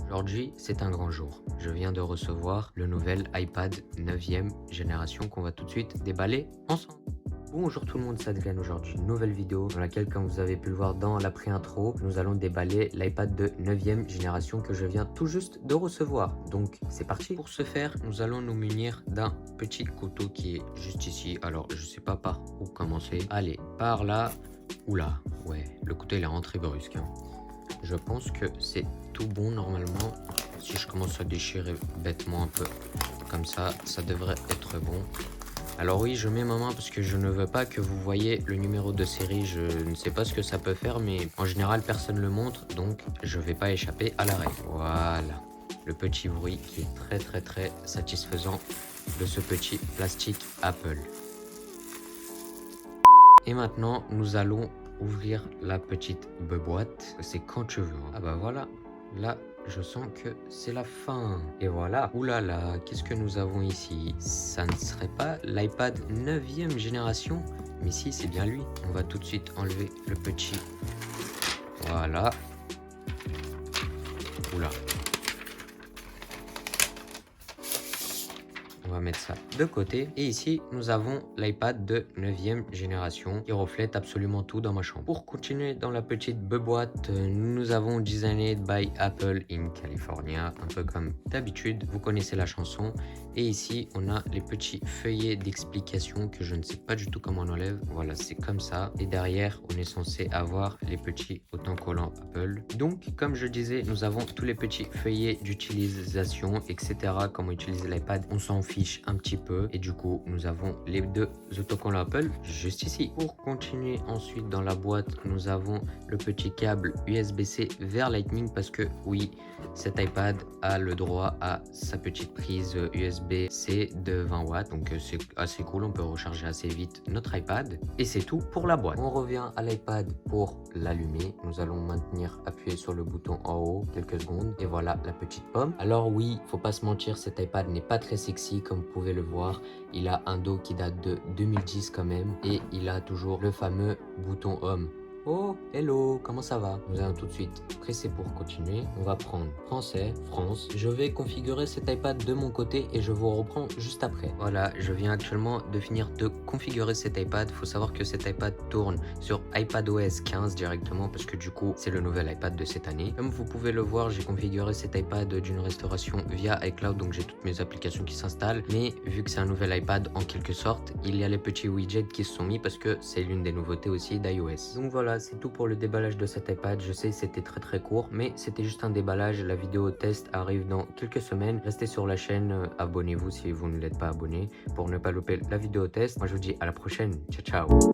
Aujourd'hui, c'est un grand jour. Je viens de recevoir le nouvel iPad 9e génération qu'on va tout de suite déballer ensemble. Bonjour tout le monde, c'est Adrien. Aujourd'hui, une nouvelle vidéo dans laquelle, comme vous avez pu le voir dans la pré-intro, nous allons déballer l'iPad de 9e génération que je viens tout juste de recevoir. Donc, c'est parti. Pour ce faire, nous allons nous munir d'un petit couteau qui est juste ici. Alors, je sais pas par où commencer. Allez, par là ou là. Ouais, le couteau il est rentré brusque, hein. Je pense que c'est tout bon normalement. Si je commence à déchirer bêtement un peu comme ça devrait être bon. Alors oui, je mets ma main parce que je ne veux pas que vous voyez le numéro de série. Je ne sais pas ce que ça peut faire, mais en général personne ne le montre, donc je vais pas échapper à la règle. Voilà, le petit bruit qui est très satisfaisant de ce petit plastique Apple. Et maintenant, nous allons ouvrir la petite boîte. C'est quand tu veux, hein. Ah bah voilà, là je sens que c'est la fin. Et voilà, oulala, qu'est-ce que nous avons ici? Ça ne serait pas l'iPad 9e génération? Mais si, c'est bien lui. On va tout de suite enlever le petit. Voilà. Oula. On va mettre ça de côté. Et ici, nous avons l'iPad de 9e génération qui reflète absolument tout dans ma chambre. Pour continuer dans la petite boîte, nous avons Designed by Apple in California. Un peu comme d'habitude, vous connaissez la chanson. Et ici, on a les petits feuillets d'explication que je ne sais pas du tout comment on enlève. Voilà, c'est comme ça. Et derrière, on est censé avoir les petits autocollants Apple. Donc, comme je disais, nous avons tous les petits feuillets d'utilisation, etc. Comment utiliser l'iPad, on s'en fiche un petit peu. Et du coup, nous avons les deux autocollants Apple juste ici. Pour continuer ensuite dans la boîte, nous avons le petit câble USB-C vers Lightning parce que oui, cet iPad a le droit à sa petite prise USB-C de 20 watts. Donc c'est assez cool, on peut recharger assez vite notre iPad. Et c'est tout pour la boîte. On revient à l'iPad pour l'allumer. Nous allons maintenir appuyé sur le bouton en haut quelques secondes. Et voilà la petite pomme. Alors oui, faut pas se mentir, cet iPad n'est pas très sexy comme vous pouvez le voir. Il a un dos qui date de 2010 quand même. Et il a toujours le fameux bouton Home. Oh, hello, comment ça va? Nous allons tout de suite presser pour continuer. On va prendre français, France. Je vais configurer cet iPad de mon côté et je vous reprends juste après. Voilà, je viens actuellement de finir de configurer cet iPad. Il faut savoir que cet iPad tourne sur iPadOS 15 directement parce que du coup, c'est le nouvel iPad de cette année. Comme vous pouvez le voir, j'ai configuré cet iPad d'une restauration via iCloud, donc j'ai toutes mes applications qui s'installent. Mais vu que c'est un nouvel iPad en quelque sorte, il y a les petits widgets qui se sont mis parce que c'est l'une des nouveautés aussi d'iOS. Donc voilà, c'est tout pour le déballage de cet iPad. Je sais, c'était très court, mais c'était juste un déballage. La vidéo test arrive dans quelques semaines. Restez sur la chaîne, abonnez-vous si vous ne l'êtes pas abonné pour ne pas louper la vidéo test. Moi, je vous dis à la prochaine. Ciao, ciao.